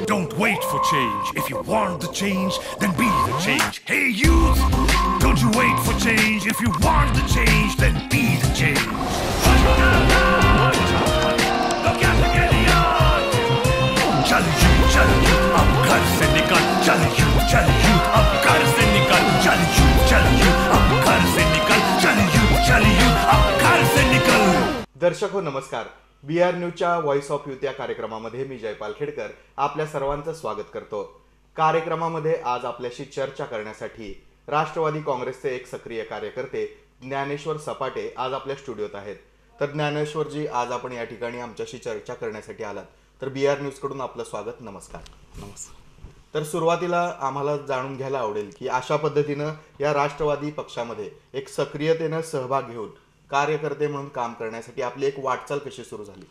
Don't wait for change. If you want the change, then be the change. Hey youth, don't you wait for change. If you want the change, then be the change. Look at the Gideon. चल youth, अब घर से निकल. चल youth, अब घर से निकल. चल youth, अब घर से निकल. चल youth, अब घर से निकल. दर्शक हो नमस्कार. BR न्यूजच्या व्हॉइस ऑफ यूथ या कार्यक्रमामध्ये मी जयपाल खेडकर आपल्या सर्वांचं स्वागत करतो. कार्यक्रमामध्ये आज आपल्याशी चर्चा करण्यासाठी राष्ट्रवादी काँग्रेसचे एक सक्रिय कार्यकर्ते ज्ञानेश्वर सपाटे आज आपल्या स्टुडिओत आहेत. तर ज्ञानेश्वरजी, आज आपण या ठिकाणी आमच्याशी चर्चा करण्यासाठी आलात, तर BR न्यूज कडून आपलं स्वागत. नमस्कार. तर सुरुवातीला आम्हाला जाणून घ्यायला आवडेल की अशा पद्धतीनं या राष्ट्रवादी पक्षामध्ये एक सक्रियतेनं सहभाग घेऊन कार्यकर्ते म्हणून काम करण्यासाठी आपली एक वाटचाल कशी सुरू झाली?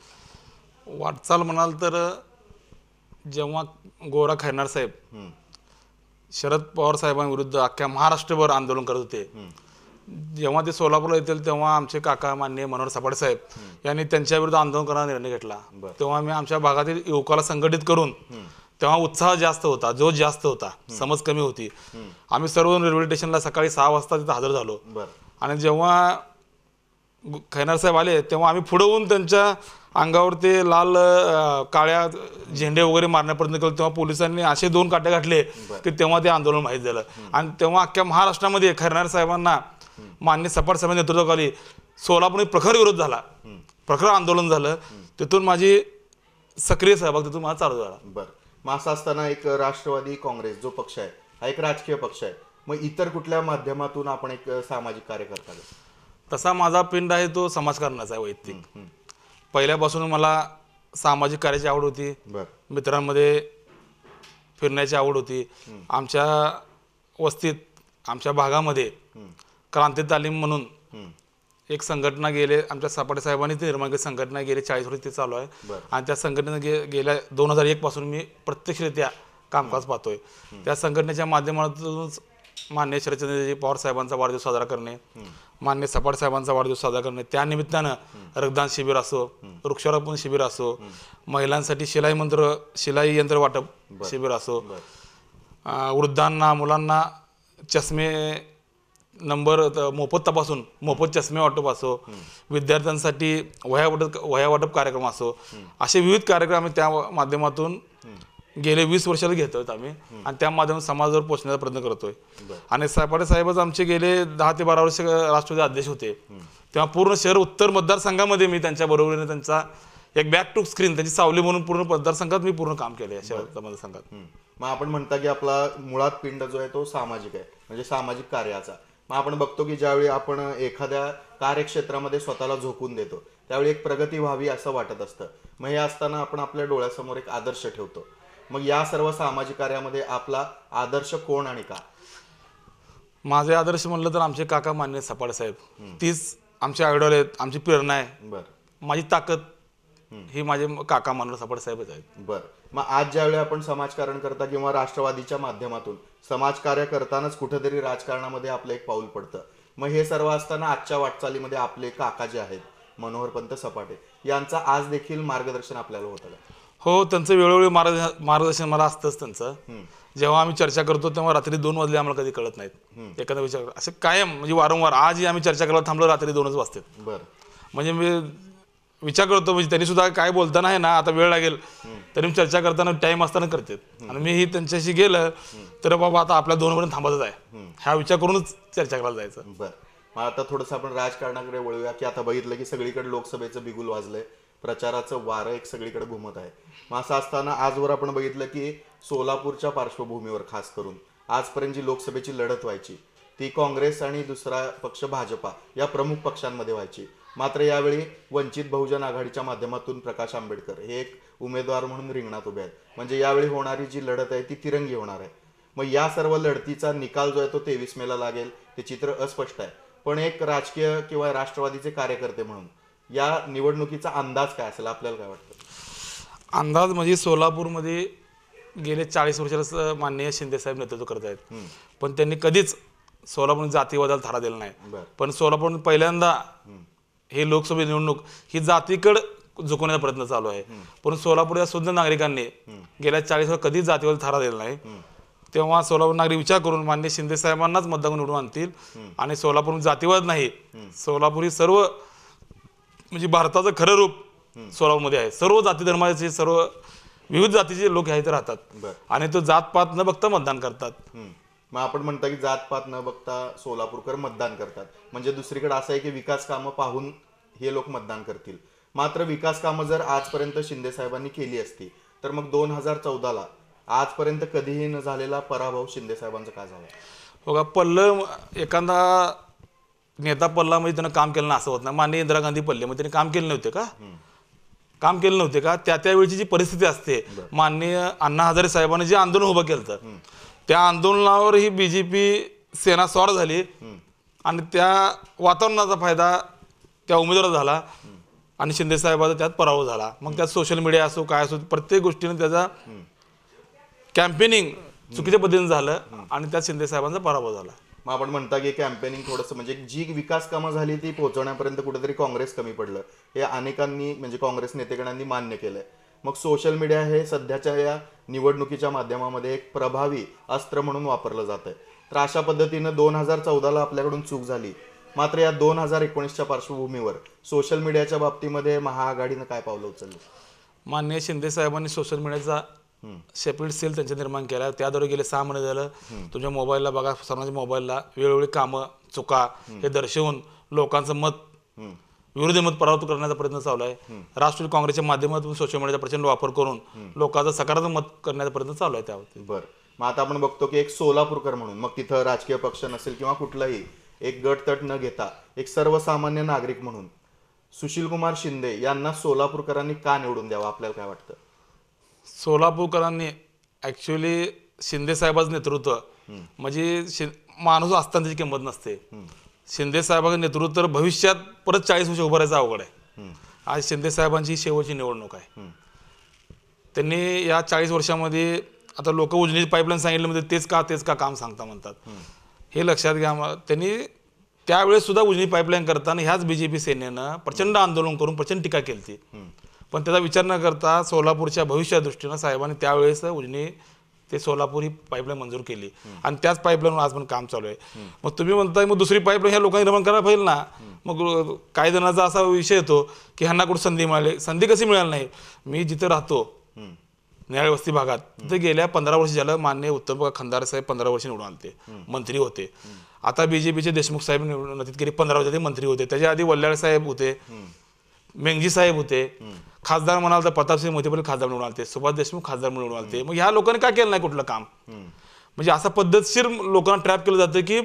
वाटचाल म्हणाल तर जेव्हा गोरा खैरनार साहेब शरद पवार साहेबांविरुद्ध अख्ख्या महाराष्ट्रभर आंदोलन करत होते, जेव्हा ते सोलापूरला येतील तेव्हा आमचे काका माननीय मनोहर सपाटे साहेब यांनी त्यांच्या विरुद्ध आंदोलन करण्याचा निर्णय घेतला. तेव्हा मी आमच्या भागातील युवकाला संघटित करून, तेव्हा उत्साह जास्त होता, जोश जास्त होता, समज कमी होती. आम्ही सर्व रेल्वे स्टेशनला सकाळी 6 वाजता तिथे हजर झालो. आणि जेव्हा खैरनार साहेब आले तेव्हा आम्ही पुढे होऊन त्यांच्या अंगावर ते लाल काळ्या झेंडे वगैरे मारण्याचा प्रयत्न केला. तेव्हा पोलिसांनी असे 2 काटे घातले की तेव्हा ते आंदोलन माहीत झालं. आणि तेव्हा अख्ख्या महाराष्ट्रामध्ये खैरनार साहेबांना माननीय सपाटे साहेबांच्या नेतृत्वाखाली सोलापूरमध्ये प्रखर विरोध झाला, प्रखर आंदोलन झालं. तिथून माझी सक्रिय सहभाग तिथून माझा चालू झाला. बरं, मग असं असताना एक राष्ट्रवादी काँग्रेस जो पक्ष आहे हा एक राजकीय पक्ष आहे, मग इतर कुठल्या माध्यमातून आपण एक सामाजिक कार्य करता? तसा माझा पिंड आहे तो समाजकारणाचा आहे. वैयक्तिक पहिल्यापासून मला सामाजिक कार्याची आवड होती, मित्रांमध्ये फिरण्याची आवड होती. आमच्या वस्तीत, आमच्या भागामध्ये क्रांती तालीम म्हणून एक संघटना गेले आमच्या सपाटे साहेबांनी ती निर्माण केली. संघटना गेले 40 वर्ष ते चालू आहे. आणि त्या संघटनेने गेल्या 2001 पासून मी प्रत्यक्षरित्या कामकाज पाहतोय. त्या संघटनेच्या माध्यमातून माननीय शरदचंद्रजी पवार साहेबांचा वाढदिवस साजरा करणे, माननीय सपाटे साहेबांचा वाढदिवस साजरा करणे, त्या निमित्तानं रक्तदान शिबिर असो, वृक्षारोपण शिबिर असो, महिलांसाठी शिलाई यंत्र वाटप शिबिर असो, वृद्धांना मुलांना चष्मे नंबर मोफत तपासून मोफत चष्मे वाटप असो, विद्यार्थ्यांसाठी वह्या वाटप कार्यक्रम असो, असे विविध कार्यक्रम आम्ही त्या माध्यमातून गेले 20 वर्षाला घेतोय आम्ही. आणि त्या माध्यमातून समाजावर पोहोचण्याचा प्रयत्न करतोय. आणि सपाटे साहेबच आमचे गेले 10 ते 12 वर्ष राष्ट्रवादी अध्यक्ष होते. तेव्हा पूर्ण शहर उत्तर मतदारसंघामध्ये मी त्यांच्या बरोबरीने त्यांचा एक बॅक टू स्क्रीन, त्यांची सावली म्हणून पूर्ण मतदारसंघात मी पूर्ण काम केले शहर मतदारसंघात. मग आपण म्हणता की आपला मुळात पिंड जो आहे तो सामाजिक आहे, म्हणजे सामाजिक कार्याचा. मग आपण बघतो की ज्यावेळी आपण एखाद्या कार्यक्षेत्रामध्ये स्वतःला झोकून देतो त्यावेळी एक प्रगती व्हावी असं वाटत असतं. मग हे असताना आपण आपल्या डोळ्यासमोर एक आदर्श ठेवतो. मग या सर्व सामाजिक कार्यामध्ये आपला आदर्श कोण आणि का? माझे आदर्श म्हणलं तर आमचे काका माननीय सपाटे साहेब, तीच आमचे आयडॉल आहेत, आमची प्रेरणा आहे. माझी ताकद ही माझे काका मनोहर सपाटे साहेबच आहेत. बरं, मग आज ज्यावेळी आपण समाजकारण करता किंवा राष्ट्रवादीच्या माध्यमातून समाजकार्य करतानाच कुठेतरी राजकारणामध्ये आपलं एक पाऊल पडतं. मग हे सर्व असताना आजच्या वाटचालीमध्ये आपले काका जे आहेत मनोहरपंत सपाटे, यांचा आज देखील मार्गदर्शन आपल्याला होतं का? हो, त्यांचं वेळोवेळी मार्गदर्शन मला असतंच त्यांचं. जेव्हा आम्ही चर्चा करतो तेव्हा रात्री 2 वाजले आम्हाला कधी कळत नाहीत. एखादा विचार असे कायम, म्हणजे वारंवार, आजही आम्ही चर्चा करायला थांबलो रात्री 2च वाजतात. बरं, म्हणजे मी विचार करतो, म्हणजे त्यांनी सुद्धा काय बोलताना आहे ना, आता वेळ लागेल तरी चर्चा करताना टाइम असताना करतात. आणि मीही त्यांच्याशी गेलं तर बाबा आता आपल्या 2 पर्यंत थांबतच आहे, हा विचार करूनच चर्चा करायला जायचं. बरं, मग आता थोडंसं आपण राजकारणाकडे वळूया की आता बघितलं की सगळीकडे लोकसभेचं बिगुल वाजलंय, प्रचाराचं वारं एक सगळीकडे घुमत आहे. मग असं असताना आजवर आपण बघितलं की सोलापूरच्या पार्श्वभूमीवर खास करून आजपर्यंत जी लोकसभेची लढत व्हायची ती काँग्रेस आणि दुसरा पक्ष भाजपा या प्रमुख पक्षांमध्ये व्हायची. मात्र यावेळी वंचित बहुजन आघाडीच्या माध्यमातून प्रकाश आंबेडकर हे एक उमेदवार म्हणून रिंगणात उभे आहेत. म्हणजे यावेळी होणारी जी लढत आहे ती तिरंगी होणार आहे. मग या सर्व लढतीचा निकाल जो आहे तो 23 मेला लागेल, ते चित्र अस्पष्ट आहे. पण एक राजकीय किंवा राष्ट्रवादीचे कार्यकर्ते म्हणून या निवडणुकीचा अंदाज काय असेल, आपल्याला काय वाटतं? अंदाज म्हणजे सोलापूरमध्ये गेले 40 वर्षाला माननीय शिंदे साहेब नेतृत्व करत आहेत, पण त्यांनी कधीच सोलापूर जातीवादाला थारा दिला नाही. पण सोलापूर पहिल्यांदा ही लोकसभा निवडणूक ही जातीकडे झुकवण्याचा प्रयत्न चालू आहे. पण सोलापूरच्या शुद्ध नागरिकांनी गेल्या 40 वर्ष कधीच जातीवर थारा दिला नाही. तेव्हा सोलापूर नागरिक विचार करून माननीय शिंदे साहेबांनाच मतदान निवडून आणतील. आणि सोलापूर जातीवाद नाही, सोलापूर ही सर्व म्हणजे भारताचं खरं रूप सोलापूरमध्ये आहे. सर्व जाती धर्माचे, सर्व विविध जातीचे लोक इथे राहतात आणि तो जातपात न बघता मतदान करतात. मग आपण म्हणता की जातपात न बघता सोलापूरकर मतदान करतात, म्हणजे दुसरीकडे असं आहे की विकास कामं पाहून हे लोक मतदान करतील. मात्र विकास कामं जर आजपर्यंत शिंदे साहेबांनी केली असती तर मग 2014ला आजपर्यंत कधीही न झालेला पराभव शिंदे साहेबांचा का झाला? बघा, पल्लं एखादा नेता पल्ला म्हणजे त्यानं काम केलं ना असं होत नाही. माननीय इंदिरा गांधी पल्ले मग त्यांनी काम केले नव्हते का? काम केलं नव्हते का? त्यावेळची जी परिस्थिती असते, माननीय अण्णा हजारे साहेबांनी जे आंदोलन उभं केलं त्या आंदोलनावर ही बीजेपी सेना स्वार झाली आणि त्या वातावरणाचा फायदा त्या उमेदवाराला झाला आणि शिंदे साहेबांचा त्यात पराभव झाला. मग त्यात सोशल मीडिया असो काय असो प्रत्येक गोष्टीने त्याचा कॅम्पेनिंग चुकीच्या पद्धतीने झालं आणि त्यात शिंदे साहेबांचा पराभव झाला. मग आपण म्हणता की कॅम्पेनिंग थोडंसं म्हणजे जी विकास कामं झाली ती पोहोचवण्यापर्यंत कुठेतरी काँग्रेस कमी पडलं, हे अनेकांनी म्हणजे काँग्रेस नेतेगणांनी मान्य केलंय. मग सोशल मीडिया हे सध्याच्या या निवडणुकीच्या माध्यमामध्ये एक प्रभावी अस्त्र म्हणून वापरलं जात आहे. तर अशा पद्धतीनं 2014ला आपल्याकडून चूक झाली, मात्र या 2019च्या पार्श्वभूमीवर सोशल मीडियाच्या बाबतीमध्ये महाआघाडीनं काय पावलं उचलली? माननीय शिंदे साहेबांनी सोशल मीडियाचा सेपरेट सेल त्यांचा निर्माण केला. त्याद्वारे गेले 6 महिने झालं तुमच्या मोबाईलला बघा, सर्वांच्या मोबाईलला वेळोवेळी कामं चुका हे दर्शवून लोकांचं मत विरोधी मत पराभूत करण्याचा प्रयत्न चालू आहे. राष्ट्रवादी काँग्रेसच्या माध्यमातून सोशल मीडियाचा प्रचंड वापर करून लोकांचं सकारात्मक मत करण्याचा प्रयत्न चालू आहे. त्यावरती बरं, मग आता आपण बघतो की एक सोलापूरकर म्हणून, मग तिथं राजकीय पक्ष नसेल किंवा कुठलाही एक गटतट न घेता एक सर्वसामान्य नागरिक म्हणून सुशीलकुमार शिंदे यांना सोलापूरकरांनी का निवडून द्यावं आपल्याला काय वाटतं? सोलापूरकरांनी ॲक्च्युली शिंदे साहेबांचं नेतृत्व म्हणजे माणूस असताना त्याची किंमत नसते. शिंदे साहेबांचं नेतृत्व तर भविष्यात परत 40 वर्ष उभं राहायचं अवघड आहे. आज शिंदे साहेबांची शेवटची निवडणूक आहे. त्यांनी या 40 वर्षामध्ये आता लोक उजनीची पाईपलाईन सांगितलं म्हणजे तेच का काम सांगता म्हणतात. हे लक्षात घ्या. त्यांनी त्यावेळेस सुद्धा उजनी पाईपलाईन करताना ह्याच बीजेपी सेनेनं प्रचंड आंदोलन करून प्रचंड टीका केली होती. पण त्याचा विचार न करता सोलापूरच्या भविष्या दृष्टीनं साहेबांनी त्यावेळेस उजनी ते सोलापूर ही पाईपलाईन मंजूर केली आणि त्याच पाईपलाईनवर आज पण काम चालू आहे. मग तुम्ही म्हणताय मग दुसरी पाईपलाईन ह्या लोकांनी निर्माण करायला पाहिजे ना. मग काही जणांचा असा विषय येतो की ह्यांना कुठं संधी मिळाली, संधी कशी मिळाली नाही. मी जिथं राहतो न्याय वस्ती भागात तिथे गेल्या 15 वर्ष झालं माननीय उत्तम खंदारे साहेब 15 वर्ष निवडून आले, मंत्री होते. आता बीजेपीचे देशमुख साहेब निवडून गेले 15 वर्ष मंत्री होते. त्याच्या आधी वल्ल्याळ साहेब होते, मेंगजी साहेब होते, खासदार म्हणाल तर प्रतापसिंह मोहिते पाटील खासदार निवडून आले, सुभाष देशमुख खासदार निवडून आले. मग ह्या लोकांनी का केलं नाही कुठलं काम? म्हणजे असं पद्धतशीर लोकांना ट्रॅप केलं जातं की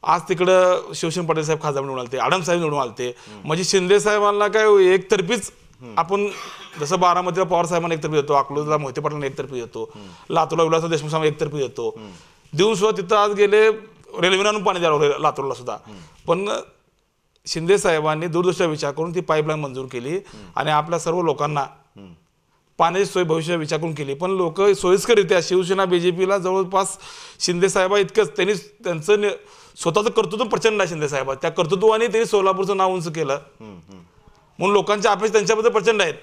आज तिकडं शिवसेना पाटील साहेब खासदार निवडून आले, आडम साहेब निवडून आले. म्हणजे शिंदे साहेबांना काय एकतर्फीच आपण जसं बारामतीला पवार साहेबांना एकतर्फी देतो, अकलूजला मोहिते पाटलांना एकतर्फी देतो, लातूरला विलास देशमुख साहेब एकतर्फी देतो, देऊन सुद्धा तिथं आज गेले रेल्वेनं पाणी द्यावं लातूरला सुद्धा. पण शिंदे साहेबांनी दूरदृष्टीचा विचार करून ती पाईपलाईन मंजूर केली आणि आपल्या सर्व लोकांना पाण्याची सोय भविष्यात विचार करून केली. पण लोक सोयीस्कररित्या शिवसेना बीजेपीला जवळपास शिंदे साहेबा इतकंच त्यांनी त्यांचं स्वतःचं कर्तृत्व प्रचंड आहे. शिंदे साहेब त्या कर्तृत्वाने त्यांनी सोलापूरचं नाव उंच केलं म्हणून लोकांच्या अपेक्षा त्यांच्याबद्दल प्रचंड आहेत.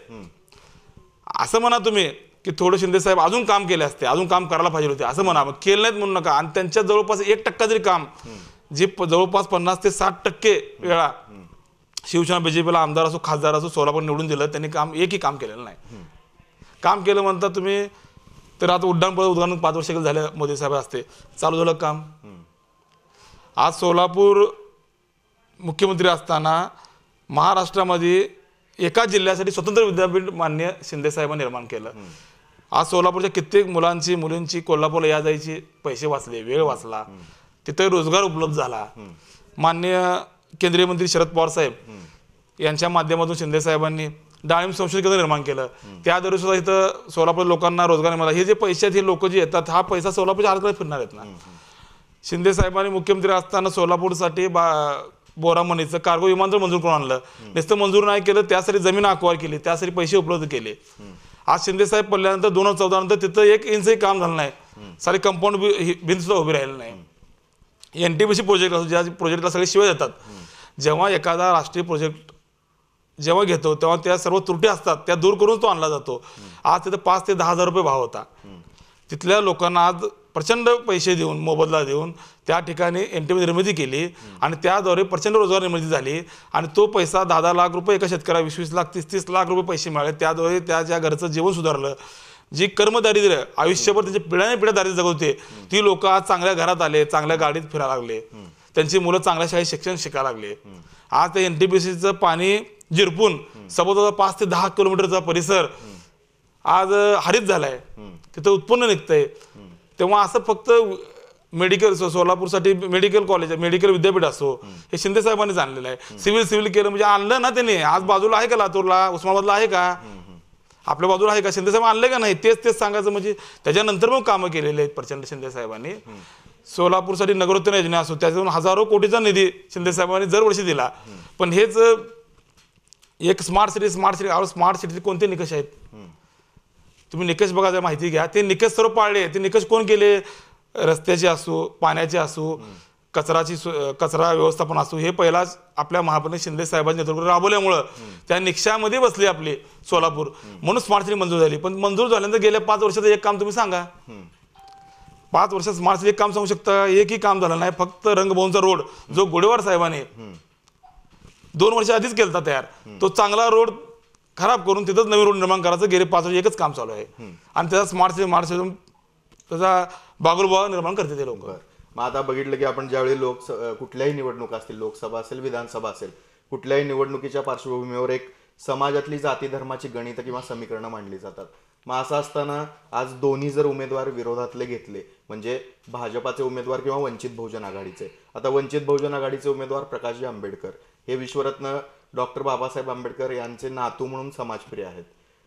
असं म्हणा तुम्ही की थोडं शिंदे साहेब अजून काम केले असते, अजून काम करायला पाहिजे होते असं म्हणा, केलं नाहीत म्हणू नका. आणि त्यांच्या जवळपास 1% जरी काम जे जवळपास 50 ते 60% वेळा शिवसेना बीजेपीला आमदार असो खासदार असो सोलापूर निवडून दिलं, त्यांनी काम एकही काम केलेलं नाही. काम केलं म्हणता तुम्ही तर आता उड्डाण 5 वर्ष झालं मोदी साहेब असते चालू झालं काम. आज सोलापूर मुख्यमंत्री असताना महाराष्ट्रामध्ये एका जिल्ह्यासाठी स्वतंत्र विद्यापीठ मान्य शिंदे साहेबांनी निर्माण केलं. आज सोलापूरच्या कित्येक मुलींची कोल्हापूरला या जायची पैसे वाचले, वेळ वाचला, तिथे रोजगार उपलब्ध झाला. माननीय केंद्रीय मंत्री शरद पवार साहेब यांच्या माध्यमातून शिंदे साहेबांनी डाळिंब संशोधन केंद्र निर्माण केलं. त्याद्वारे सुद्धा इथं सोलापूर लोकांना रोजगार मिळाला. हे जे पैसे आहेत हे लोक जे येतात हा पैसा सोलापूरच्या हातकडे फिरणार आहेत ना. शिंदे साहेबांनी मुख्यमंत्री असताना सोलापूरसाठी बोरामणीचं कार्गो विमानतळ मंजूर करून आणलं. नुसतं मंजूर नाही केलं, त्यासाठी जमीन अक्वायर केली, त्यासाठी पैसे उपलब्ध केले. आज शिंदे साहेब पडल्यानंतर 2014 नंतर तिथं 1 इंचही काम झालं नाही. सारी कंपाऊंड भिंत सुद्धा उभी राहिली नाही. NTPC प्रोजेक्ट असो ज्या प्रोजेक्टला सगळे शिवाय देतात. जेव्हा एखादा राष्ट्रीय प्रोजेक्ट जेव्हा घेतो तेव्हा त्या सर्व त्रुटी असतात त्या दूर करून तो आणला जातो. आज तिथं 5 ते 10 हजार रुपये भाव होता. तिथल्या लोकांना आज प्रचंड पैसे देऊन मोबदला देऊन त्या ठिकाणी NTP निर्मिती केली आणि त्याद्वारे प्रचंड रोजगार निर्मिती झाली आणि तो पैसा 10-10 लाख रुपये एका शेतकऱ्याला 20-20 लाख 30-30 लाख रुपये पैसे मिळाले. त्याद्वारे त्या घरचं जीवन सुधारलं. जी कर्मदारिद्र्य आयुष्यभर त्यांची पिढ्याने पिढ्या दारिद्र्य जगवते ती लोक आज चांगल्या घरात आले, चांगल्या गाडीत फिरायला लागले, त्यांची मुलं चांगल्या शाळेत शिक्षण शिकायला लागले. आज ते NTPCचं पाणी जिरपून सभोवतालचा 5 ते 10 किलोमीटरचा परिसर आज हरित झालाय, तिथं उत्पन्न निघतंय. तेव्हा असं फक्त मेडिकल सोलापूरसाठी मेडिकल कॉलेज मेडिकल विद्यापीठ असो हे शिंदे साहेबांनीच आणलेलं आहे. सिव्हिल केलं म्हणजे आणलं ना त्यांनी. आज बाजूला आहे का लातूरला, उस्मानाबादला आहे का, आपल्या बाजूला आहे का, शिंदे साहेब आणले का नाही तेच सांगायचं. म्हणजे त्याच्यानंतर मग कामं केलेली आहेत प्रचंड शिंदे साहेबांनी. सोलापूरसाठी नगरोत्थान योजना असो त्याच्यातून हजारो कोटीचा निधी शिंदे साहेबांनी दरवर्षी दिला. पण हेच एक स्मार्ट सिटीचे कोणते निकष आहेत तुम्ही निकष बघा, माहिती घ्या. ते निकष सर्व पाळले. ते निकष कोण केले, रस्त्याचे असो, पाण्याचे असो, कचरा व्यवस्थापन असो, हे पहिलाच आपल्या महापौर शिंदे साहेबांच्या नेतृत्वात राबवल्यामुळं त्या निकषामध्ये बसली आपली सोलापूर, म्हणून स्मार्ट सिटी मंजूर झाली. पण मंजूर झाल्यानंतर गेल्या 5 वर्षाचं एक काम तुम्ही सांगा. 5 वर्षात स्मार्ट सिटी एक काम सांगू शकता, एकही काम झालं नाही. फक्त रंगभवनचा रोड जो गोडेवार साहेबांनी 2 वर्ष आधीच केला तयार, तो चांगला रोड खराब करून तिथंच नवीन रोड निर्माण करायचं गेले 5 वर्ष एकच काम चालू आहे. आणि त्याचा स्मार्ट सिटी त्याचा बागुलबाग निर्माण करते ते लोक. मग आता बघितलं की आपण ज्यावेळी कुठल्याही निवडणूक असतील, लोकसभा असेल, विधानसभा असेल, कुठल्याही निवडणुकीच्या पार्श्वभूमीवर एक समाजातली जाती धर्माची गणितं किंवा समीकरणं मांडली जातात. मग असं असताना आज दोन्ही जर उमेदवार विरोधातले घेतले, म्हणजे भाजपाचे उमेदवार किंवा वंचित बहुजन आघाडीचे, आता वंचित बहुजन आघाडीचे उमेदवार प्रकाशजी आंबेडकर हे विश्वरत्न डॉक्टर बाबासाहेब आंबेडकर यांचे नातू म्हणून समाजप्रिय आहेत.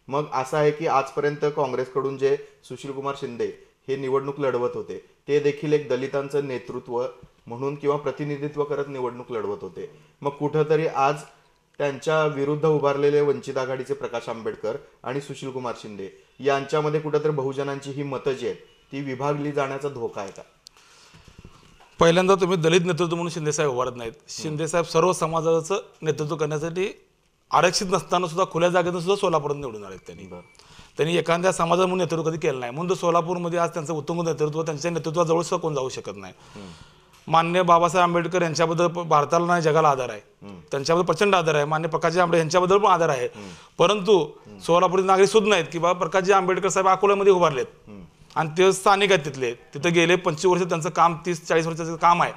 मग असं आहे की आजपर्यंत काँग्रेसकडून जे सुशीलकुमार शिंदे हे निवडणूक लढवत होते ते देखील एक दलितांचं नेतृत्व म्हणून किंवा प्रतिनिधित्व करत निवडणूक लढवत होते. मग कुठंतरी आज त्यांच्या विरुद्ध उभारलेले वंचित आघाडीचे प्रकाश आंबेडकर आणि सुशीलकुमार शिंदे यांच्यामध्ये कुठंतरी बहुजनांची ही मतं जी आहेत ती विभागली जाण्याचा धोका आहे का? पहिल्यांदा तुम्ही दलित नेतृत्व म्हणून शिंदेसाहेब उभारत नाहीत. शिंदेसाहेब सर्व समाजाचं नेतृत्व करण्यासाठी आरक्षित नसताना सुद्धा खुल्या जागेतून सुद्धा सोलापूरात निवडून आले. त्यांनी एखाद्या समाजात म्हणून नेतृत्व कधी केलं नाही. म्हणून सोलापूरमध्ये आज त्यांचं उत्तुंग नेतृत्व, त्यांच्या नेतृत्वाजवळ सुद्धा कोण जाऊ शकत नाही. मान्य बाबासाहेब आंबेडकर यांच्याबद्दल भारताला नाही जगाला आदर आहे, त्यांच्याबद्दल प्रचंड आदर आहे. मान्य प्रकाशजी आंबेडकर यांच्याबद्दल पण आदर आहे. परंतु सोलापूरचे नागरिक सुद्धा नाहीत की बाबा प्रकाशजी आंबेडकर साहेब अकोल्यामध्ये उभारलेत आणि ते स्थानिक आहेत तिथले, तिथं गेले 25 वर्ष त्यांचं काम 30-40 वर्षाचं काम आहे.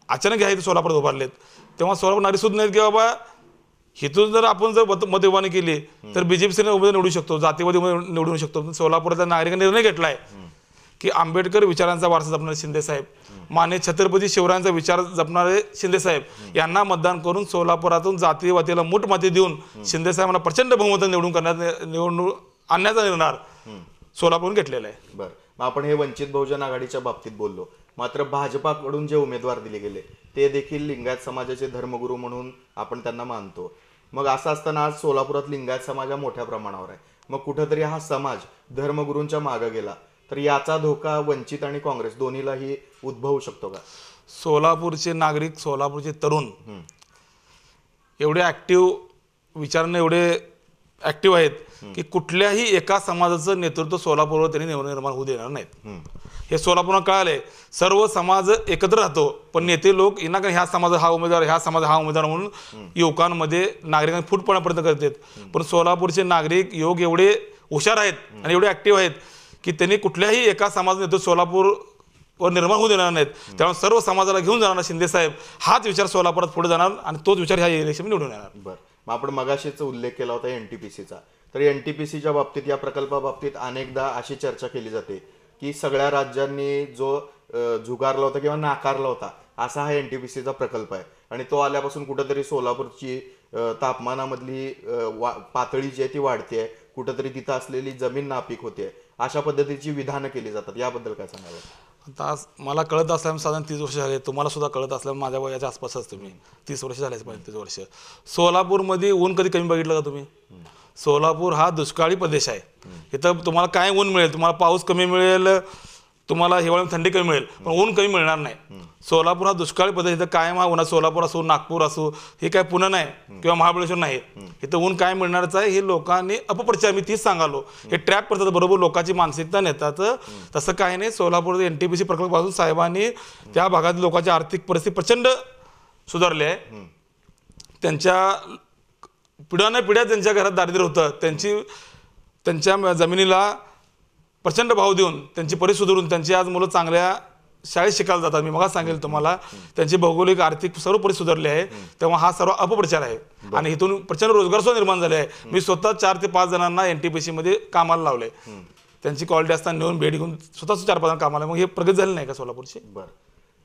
अचानक हे सोलापूरात उभारलेत तेव्हा सोलापूर नागरिक सुद्धा नाहीत की बाबा हिथून जर आपण जर मतविभागणी केली तर BJPने उमेदवार निवडू शकतो, जातीवादी उमेदवार निवडू शकतो. सोलापुरातल्या नागरिकांनी निर्णय घेतलाय की आंबेडकर विचारांचा वारसा जपणारे शिंदेसाहेब, मान्य छत्रपती शिवरायांचा विचार जपणारे शिंदेसाहेब यांना मतदान करून सोलापुरातून जातीवादीला मूठ माती देऊन शिंदेसाहेबांना प्रचंड बहुमत निवडून आणण्याचा निर्णय सोलापूरून घेतलेला आहे. बरं, मग आपण हे वंचित बहुजन आघाडीच्या बाबतीत बोललो. मात्र भाजपाकडून जे उमेदवार दिले गेले ते देखील लिंगायत समाजाचे धर्मगुरू म्हणून आपण त्यांना मानतो. मग असं असताना आज सोलापुरात लिंगायत समाज मोठ्या प्रमाणावर आहे. मग कुठंतरी हा समाज धर्मगुरूंच्या मागे गेला तर याचा धोका वंचित आणि काँग्रेस दोन्हीलाही उद्भवू शकतो का? सोलापूरचे नागरिक, सोलापूरचे तरुण एवढे ऍक्टिव्ह विचाराने एवढे ऍक्टिव्ह आहेत की कुठल्याही एका समाजाचं नेतृत्व सोलापूरवर त्यांनी निर्माण होऊ देणार नाहीत. हे सोलापूरला कळालंय. सर्व समाज एकत्र राहतो पण नेते लोक ह्या समाज हा उमेदवार, ह्या समाज हा उमेदवार म्हणून युवकांमध्ये नागरिकांना फूट पडण्यापर्यंत करतात. पण सोलापूरचे नागरिक युवक एवढे हुशार आहेत आणि एवढे ऍक्टिव्ह आहेत की त्यांनी कुठल्याही एका समाज नेतृत्व सोलापूरवर निर्माण होऊ देणार नाहीत. त्यामुळे सर्व समाजाला घेऊन जाणार शिंदेसाहेब हाच विचार सोलापुरात पुढे जाणार आणि तोच विचार ह्या इलेक्शन निवडून येणार. बरं, मग आपण मगाशीच उल्लेख केला होता NTPCचा. तर NTPCच्या बाबतीत, या प्रकल्पाबाबतीत अनेकदा अशी चर्चा केली जाते की सगळ्या राज्यांनी जो झुगारला होता किंवा नाकारला होता असा हा NTPCचा प्रकल्प आहे आणि तो आल्यापासून कुठंतरी सोलापूरची तापमानामधली पातळी जी आहे ती वाढते, कुठंतरी तिथं असलेली जमीन नापीक होते, अशा पद्धतीची विधानं केली जातात. याबद्दल काय सांगाल? आता मला कळत असल्यामुळे साधारण 30 वर्ष झाले, तुम्हाला सुद्धा कळत असल्यामुळे माझ्या वयाच्या आसपासच तुम्ही 30 वर्ष झाले, 35 वर्ष. सोलापूरमध्ये ऊन कधी कमी बघितलं का तुम्ही? सोलापूर हा दुष्काळी प्रदेश आहे. इथं तुम्हाला काय ऊन मिळेल, तुम्हाला पाऊस कमी मिळेल, तुम्हाला हिवाळ्यात थंडी कमी मिळेल पण ऊन कमी मिळणार नाही. सोलापूर हा दुष्काळी पद्धत, इथं कायम हा उन्हात, सोलापूर असो नागपूर असो हे काय पुणे नाही किंवा महाबळेश्वर नाही, इथं ऊन काय मिळणारच आहे. हे लोकांनी अपप्रचार, मी तीच सांगालो, हे ट्रॅप करतात बरोबर, लोकांची मानसिकता नेतात. तसं काही नाही. सोलापूर NTPC प्रकल्पापासून साहेबांनी त्या भागातील लोकांची आर्थिक परिस्थिती प्रचंड सुधारली आहे. त्यांच्या पिढ्याने पिढ्या त्यांच्या घरात दारिद्र्य होतं, त्यांच्या जमिनीला प्रचंड भाव देऊन त्यांची परिस्थिती सुधारून त्यांची आज मुलं चांगल्या शाळेत शिकायला जातात. मी मग सांगेल तुम्हाला, त्यांची भौगोलिक आर्थिक सर्व परिस्थिती सुधारली आहे. तेव्हा हा सर्व अपप्रचार आहे आणि इथून प्रचंड रोजगार सुद्धा निर्माण झाले आहे. मी स्वतः 4 ते 5 जणांना NTPC मध्ये कामाला लावले, त्यांची क्वालिटी असताना नेऊन भेट घेऊन स्वतःच 4-5 जण कामाला. मग हे प्रगती झाली नाही का सोलापूरची? बरं,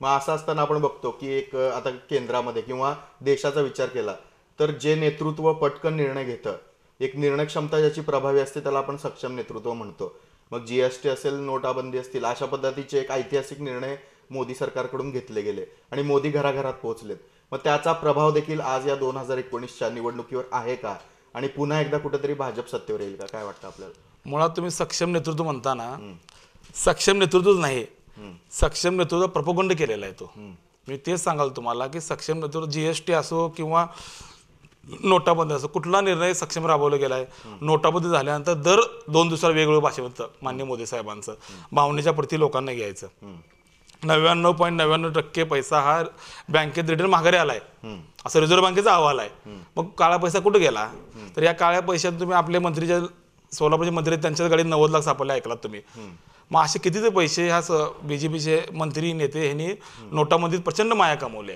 मग असं असताना आपण बघतो की एक आता केंद्रामध्ये किंवा देशाचा विचार केला तर जे नेतृत्व पटकन निर्णय घेतं, एक निर्णय क्षमता ज्याची प्रभावी असते त्याला आपण सक्षम नेतृत्व म्हणतो. मग GST असेल, नोटाबंदी असतील, अशा पद्धतीचे एक ऐतिहासिक निर्णय मोदी सरकारकडून घेतले गेले आणि मोदी घराघरात पोहोचलेत. मग त्याचा प्रभाव देखील आज या 2019च्या निवडणुकीवर आहे का आणि पुन्हा एकदा कुठेतरी भाजप सत्तेवर येईल का? काय वाटतं आपल्याला? मुळात तुम्ही सक्षम नेतृत्व म्हणताना, सक्षम नेतृत्वच नाही, सक्षम नेतृत्व प्रपोगंड केलेला आहे तो. मी तेच सांगाल तुम्हाला की सक्षम नेतृत्व, GST असो किंवा नोटाबंदी असो, कुठला निर्णय सक्षम राबवला गेला आहे. नोटाबंदी झाल्यानंतर दर 2 दिवसाला वेगवेगळं भाषण होतं माननीय मोदी साहेबांचं, भावनेच्या प्रती लोकांना घ्यायचं. 99.99% पैसा हा बँकेत रिटर्न माघारी आलाय, असं रिझर्व्ह बँकेचा अहवाल आहे. मग काळा पैसा कुठे गेला? तर या काळ्या पैशात तुम्ही आपले मंत्रीच्या, सोलापूरचे मंत्री, त्यांच्या गाडीत 90 लाख सापडले, ऐकलात तुम्ही. मग असे कितीचे पैसे ह्या BJPचे मंत्री नेते ह्यांनी नोटामध्ये प्रचंड माया कमवले.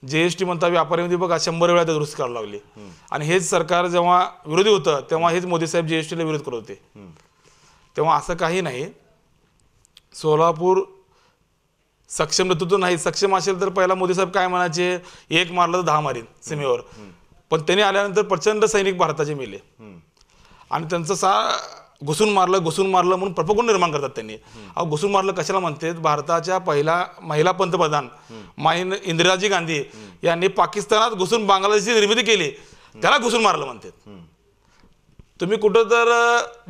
GST म्हणता व्यापाऱ्यांमध्ये बघा 100 वेळा दुरुस्ती करावी लागली आणि हेच सरकार जेव्हा विरोधी होतं तेव्हा हेच मोदी साहेब GSTला विरोध करत होते. तेव्हा असं काही नाही. सोलापूर सक्षम नेतृत्व नाही. सक्षम असेल तर पहिला मोदी साहेब काय म्हणायचे, 1 मारलं तर 10 मारीन सीमेवर. पण त्यांनी आल्यानंतर प्रचंड सैनिक भारताचे मेले आणि त्यांचं घुसून मारलं म्हणून प्रपोगंड निर्माण करतात त्यांनी. अहो, घुसून मारलं कशाला म्हणतात? भारताच्या पहिला महिला पंतप्रधान इंदिराजी गांधी यांनी पाकिस्तानात घुसून बांगलादेशची निर्मिती केली, त्याला घुसून मारलं म्हणतात. तुम्ही कुठं तर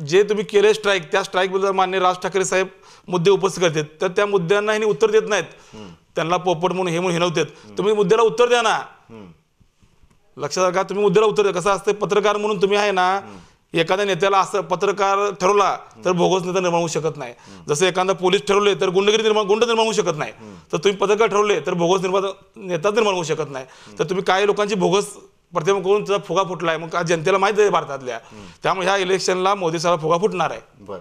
जे तुम्ही केले स्ट्राईक, त्या स्ट्राईकबद्दल माननीय राज ठाकरे साहेब मुद्दे उपस्थित करतात, तर त्या मुद्द्यांना ह्यांनी उत्तर देत नाहीत. त्यांना पोपट म्हणून हे म्हणून हिनवतात. तुम्ही मुद्द्याला उत्तर द्या ना. लक्षात का? तुम्ही मुद्द्याला उत्तर द्या. कसं असतं, पत्रकार म्हणून तुम्ही आहे ना, एखाद्या नेत्याला असं पत्रकार ठरवला तर भोगस नेता निर्माण होऊ शकत नाही. जसं एखादा पोलीस ठरवले तर गुंड निर्माण होऊ शकत नाही. तर तुम्ही पत्रकार ठरवले तर भोगस नेता निर्माण होऊ शकत नाही. तर तुम्ही काही लोकांची भोगस प्रतिमा करून त्याचा फुगा फुटलाय, मग जनतेला माहिती आहे भारतातल्या. त्यामुळे ह्या इलेक्शनला मोदी साहेब फुगा फुटणार आहे. बरं,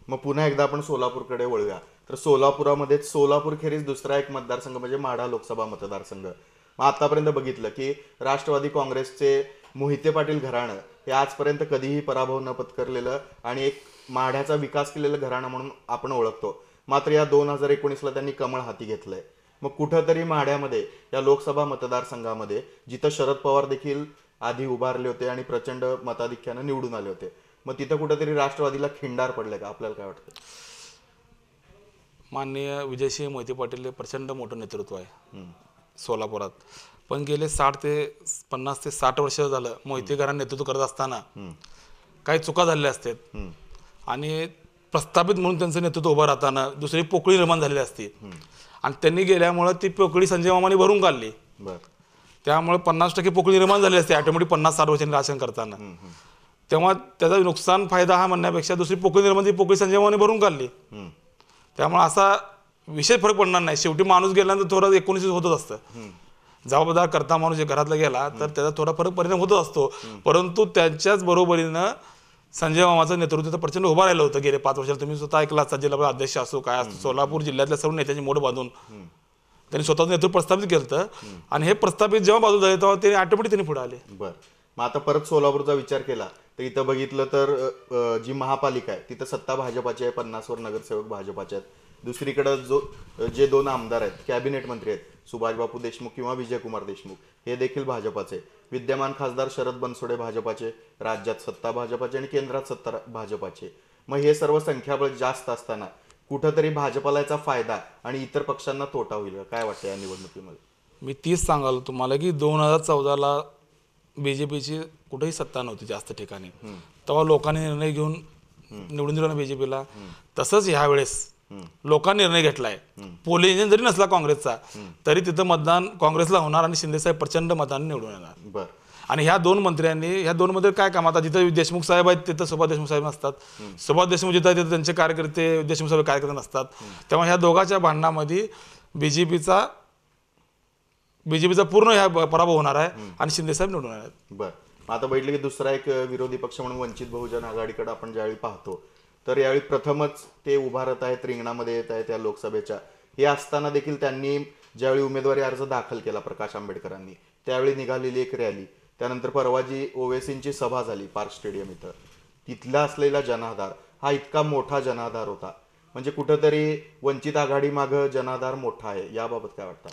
मग पुन्हा एकदा आपण सोलापूरकडे वळूया. तर सोलापुरामध्ये सोलापूर खेरीज दुसरा एक मतदारसंघ म्हणजे माढा लोकसभा मतदारसंघ. मग आतापर्यंत बघितलं की राष्ट्रवादी काँग्रेसचे मोहिते पाटील घराणं हे आजपर्यंत कधीही पराभव न पत्करलेलं आणि एक माढ्याचा विकास केलेलं घराणं म्हणून आपण ओळखतो. मात्र या 2019ला त्यांनी कमळ हाती घेतलंय. मग कुठंतरी माढ्यामध्ये या लोकसभा मतदारसंघामध्ये जिथं शरद पवार देखील आधी उभारले होते आणि प्रचंड मताधिक्यानं निवडून आले होते, मग तिथं कुठंतरी राष्ट्रवादीला खिंडार पडले का? आपल्याला काय वाटतं? माननीय विजयसिंह मोहिते पाटील हे प्रचंड मोठं नेतृत्व आहे सोलापुरात. पण गेले 50 ते 60 वर्ष झालं मोहिते घराणं नेतृत्व करत असताना काही चुका झालेल्या असतात आणि प्रस्थापित म्हणून त्यांचं नेतृत्व उभं राहताना दुसरी पोकळी निर्माण झालेली असते आणि त्यांनी गेल्यामुळं ती पोकळी संजय मामाने भरून काढली. त्यामुळे 50% पोकळी निर्माण झाली असते ऑटोमॅटिक 50-60 वर्षांनी राजकारण करताना. तेव्हा त्याचा नुकसान फायदा हा म्हणण्यापेक्षा दुसरी पोकळी निर्माण, ती पोकळी संजय मामाने भरून काढली. त्यामुळे असा विशेष फरक पडणार नाही. शेवटी माणूस गेल्यानंतर थोडं 19 होतच असतं. जबाबदार करता माणूस घरातला गेला तर त्याचा थोडा फरक परिणाम होतच असतो. परंतु त्यांच्याच बरोबरीनं संजय मामाचं नेतृत्व प्रचंड उभं राहिलं होतं गेले 5 वर्षाला. तुम्ही स्वतः ऐकला, जिल्हा अध्यक्ष असो काय असतो, सोलापूर जिल्ह्यातल्या सर्व नेत्यांची मोड बांधून त्यांनी स्वतःचं नेतृत्व प्रस्थापित केलं आणि हे प्रस्थापित जेव्हा बाजू झाले तेव्हा ते ऑटोमॅटिक त्यांनी पुढे आले. बरं, मग आता परत सोलापूरचा विचार केला तर इथं बघितलं तर जी महापालिका आहे तिथं सत्ता भाजपाची आहे, 50वर नगरसेवक भाजपाचे आहेत. दुसरीकडे जे 2 आमदार आहेत, कॅबिनेट मंत्री आहेत, सुभाष बापू देशमुख किंवा विजयकुमार देशमुख, हे देखील भाजपाचे. विद्यमान खासदार शरद बनसोडे भाजपाचे, राज्यात सत्ता भाजपाची आणि केंद्रात सत्ता भाजपाची. मग हे सर्व संख्याबळ जास्त असताना कुठंतरी भाजपाला याचा फायदा आणि इतर पक्षांना तोटा होईल, काय वाटतं या निवडणुकीमध्ये? मी तीच सांगाल तुम्हाला की 2014ला BJPची कुठेही सत्ता नव्हती जास्त ठिकाणी. तेव्हा लोकांनी निर्णय घेऊन निवडून दिलं ना बीजेपीला, तसंच ह्यावेळेस लोकांनी निर्णय घेतलाय. पोलिंग एजंट जरी नसला काँग्रेसचा तरी तिथं मतदान काँग्रेसला होणार आणि शिंदेसाहेब प्रचंड मतांनी निवडून येणार. आणि ह्या दोन मंत्री काय काम, आता जिथं देशमुख साहेब आहेत तिथं सुभाष देशमुख साहेब नसतात, सुभाष देशमुख जिथं आहेत तिथं त्यांचे कार्यकर्ते देशमुख साहेब कार्यकर्ते नसतात. तेव्हा ह्या दोघांच्या भांडणामध्ये बीजेपीचा पूर्ण ह्या पराभव होणार आहे आणि शिंदेसाहेब निवडून येणार आहेत. बरं, आता बघितलं की दुसरा एक विरोधी पक्ष म्हणून वंचित बहुजन आघाडीकडे आपण ज्यावेळी पाहतो तर यावेळी प्रथमच ते उभारत आहेत, रिंगणामध्ये येत आहेत त्या लोकसभेच्या. हे असताना देखील त्यांनी ज्यावेळी उमेदवारी अर्ज दाखल केला प्रकाश आंबेडकरांनी, त्यावेळी निघालेली एक रॅली, त्यानंतर परवा जी ओवेसींची सभा झाली पार्क स्टेडियम इथं, तिथला असलेला जनाधार हा इतका मोठा जनाधार होता. म्हणजे कुठंतरी वंचित आघाडी मागं जनाधार मोठा आहे, याबाबत काय वाटतं?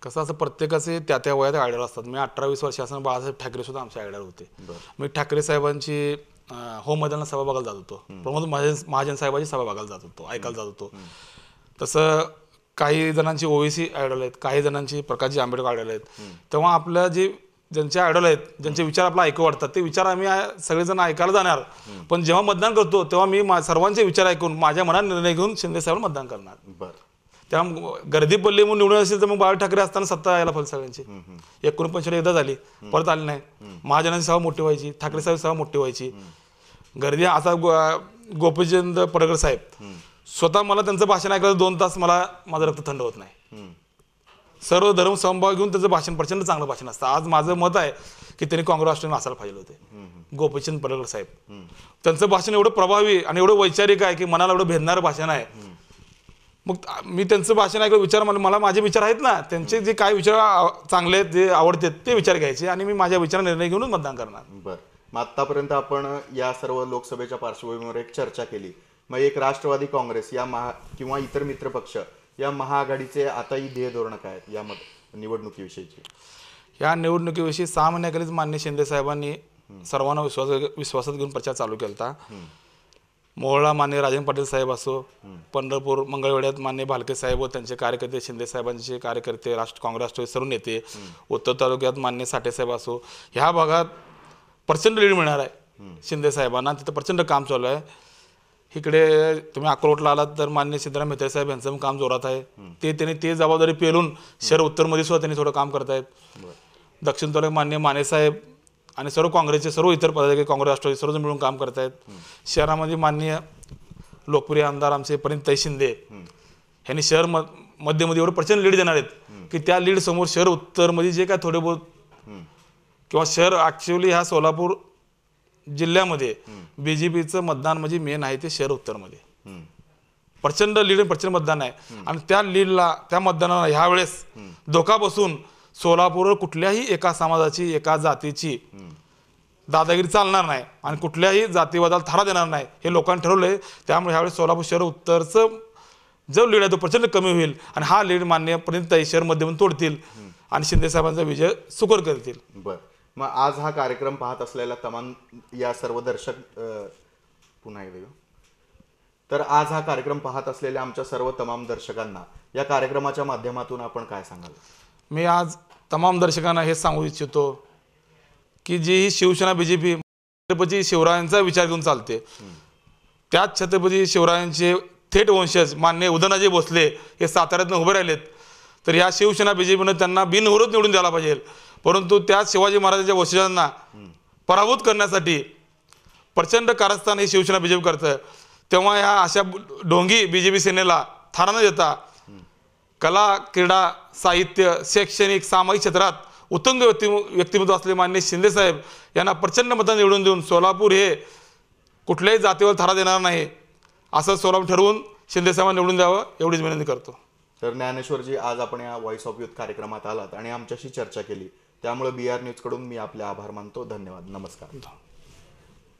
कसं असं प्रत्येकाचे त्या वयात आयडियल असतात. मी 18-20 वर्ष असताना बाळासाहेब ठाकरे सुद्धा आमचे आयडियल होते. मी ठाकरे साहेबांची होम मैदानात सभा बघायला जात होतो, प्रमोद महाजन साहेबांची सभा बघायला जात होतो, ऐकायला जात होतो. तसं काही जणांची ओवेसी आयडॉल आहेत, काही जणांची प्रकाशजी आंबेडकर आयडॉल आहेत. तेव्हा आपल्या ज्यांचे आयडॉल आहेत, ज्यांचे विचार आपल्याला ऐकू वाटतात, ते विचार आम्ही सगळेजण ऐकायला जाणार. पण जेव्हा मतदान करतो तेव्हा मी सर्वांचे विचार ऐकून माझ्या मनात निर्णय घेऊन शिंदेसाहेबांना मतदान करणार. तेव्हा गर्दी पडली म्हणून निवडून असेल तर मग बाळ ठाकरे असताना सत्ता यायला पाहिजे सगळ्यांची. 49 एकदा झाली, परत आली नाही. महाजनांची सभा मोठी व्हायची, ठाकरे साहेब सभा मोठी व्हायची. गर्दी आता गोपीचंद पडळकर साहेब स्वतः मला त्यांचं भाषण ऐकायला 2 तास मला माझं रक्त थंड होत नाही. सर्व धर्म समभाव घेऊन त्याचं भाषण प्रचंड चांगलं भाषण असतं. आज माझं मत आहे की त्यांनी काँग्रेस राष्ट्रवादी असायला पाहिजे होते. गोपीचंद पडळकर साहेब त्यांचं भाषण एवढं प्रभावी आणि एवढं वैचारिक आहे की मनाला एवढं भेदणारं भाषण आहे. मग मी त्यांचं भाषण ऐकलं, विचार मला माझे विचार आहेत ना, त्यांचे जे काय विचार चांगले आहेत, जे आवडतात ते विचार घ्यायचे आणि मी माझ्या विचार निर्णय घेऊनच मतदान करणार. बरं, मग आतापर्यंत आपण या सर्व लोकसभेच्या पार्श्वभूमीवर एक चर्चा केली. मग एक राष्ट्रवादी काँग्रेस या किंवा इतर मित्र पक्ष या महाआघाडीचे आताही ध्येय धोरण काय आहेत या निवडणुकीविषयीची? या निवडणुकीविषयी 6 महिन्याखालीच मान्य शिंदे साहेबांनी सर्वांना विश्वासात घेऊन प्रचार चालू केला होता. मोहोळला मान्य राजन पाटील साहेब असो, पंढरपूर मंगळवेढ्यात मान्य भालके साहेब व त्यांचे कार्यकर्ते, शिंदे साहेबांचे कार्यकर्ते, काँग्रेस राष्ट्रवादी सर्व नेते, उत्तर तालुक्यात मान्य साठे साहेब असो, ह्या भागात प्रचंड लीड मिळणार आहे शिंदे साहेबांना. तिथं प्रचंड काम चालू आहे. इकडे तुम्ही अक्रोटला आलात तर मान्य सिद्धराम मेहते साहेब यांचं काम जोरात आहे. त्यांनी ते जबाबदारी पेलून शहर उत्तरमध्ये सुद्धा त्यांनी थोडं काम करत आहेत. दक्षिण तालुक्यात मान्य माने साहेब आणि सर्व काँग्रेसचे सर्व इतर पदाधिकारी, काँग्रेस राष्ट्रवादी सर्वजण मिळून काम करत आहेत. शहरामध्ये माननीय लोकप्रिय आमदार आमचे परिणिताई शिंदे यांनी शहर मध्यमध्ये एवढं प्रचंड लीड देणार आहेत की त्या लीड समोर शहर उत्तरमध्ये जे काय थोडे बहुत किंवा शहर ॲक्च्युअली ह्या सोलापूर जिल्ह्यामध्ये बीजेपीचं मतदान म्हणजे मेन आहे ते शहर उत्तरमध्ये प्रचंड लीड, प्रचंड मतदान आहे. आणि त्या लीडला, त्या मतदानाला ह्यावेळेस धोका बसून सोलापूरवर कुठल्याही एका समाजाची, एका जातीची दादागिरी चालणार नाही आणि कुठल्याही जातीवादाला थारा देणार नाही हे लोकांनी ठरवलंय. त्यामुळे ह्यावेळेस सोलापूर शहर उत्तरचं जो लीड आहे तो प्रचंड कमी होईल आणि हा लीड मान्य परिणिताई शहर मध्यमधून तोडतील आणि शिंदे साहेबांचा विजय सुकर करतील. बरं, मग आज हा कार्यक्रम पाहत असलेला तमाम या सर्व दर्शक पुन्हा एकदा तर आज हा कार्यक्रम पाहत असलेल्या आमच्या सर्व तमाम दर्शकांना या कार्यक्रमाच्या माध्यमातून आपण काय सांगाल? मी आज तमाम दर्शकांना हे सांगू इच्छितो की जी ही शिवसेना बीजेपी छत्रपती शिवरायांचा विचार घेऊन चालते, त्याच छत्रपती शिवरायांचे थेट वंशज मान्य उदयनराजे भोसले हे साताऱ्यातून उभे राहिलेत. तर या शिवसेना बीजेपीनं त्यांना बिनविरोध निवडून द्यायला पाहिजे. परंतु त्या शिवाजी महाराजांच्या वंशजांना पराभूत करण्यासाठी प्रचंड कारस्थान हे शिवसेना बीजेपी करतं. तेव्हा ह्या अशा ढोंगी बीजेपी सेनेला थारा न देता कला, क्रीडा, साहित्य, शैक्षणिक, सामाजिक क्षेत्रात उत्तुंग व्यक्तिमत्व असलेले मान्य शिंदे साहेब यांना प्रचंड मतांनी निवडून देऊन सोलापूर हे कुठल्याही जातीवर थारा देणार नाही असं सोलापूर ठरवून शिंदे साहेबांना निवडून द्यावं एवढीच विनंती करतो. तर ज्ञानेश्वरजी, आज आपण या व्हॉइस ऑफ यूथ कार्यक्रमात आलात आणि आमच्याशी चर्चा केली, त्यामुळे BR न्यूजकडून मी आपले आभार मानतो. धन्यवाद, नमस्कार.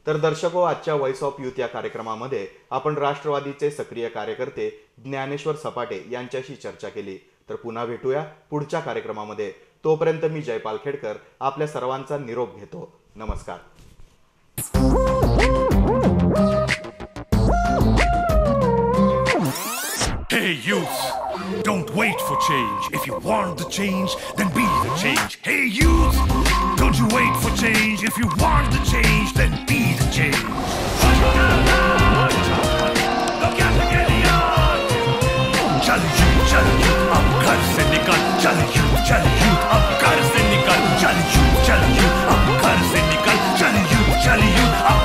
तर दर्शको, आजच्या व्हॉइस ऑफ यूथ या कार्यक्रमामध्ये आपण राष्ट्रवादीचे सक्रिय कार्यकर्ते ज्ञानेश्वर सपाटे यांच्याशी चर्चा केली. तर पुन्हा भेटूया पुढच्या कार्यक्रमामध्ये. तोपर्यंत मी जयपाल खेडकर आपल्या सर्वांचा निरोप घेतो. नमस्कार. Hey youth, don't wait for change. If you want the change, then be the change. Hey youth, don't you wait for change. If you want the change, then be the change. चल youth अब घर से निकल, चल youth अब घर से निकल, चल youth अब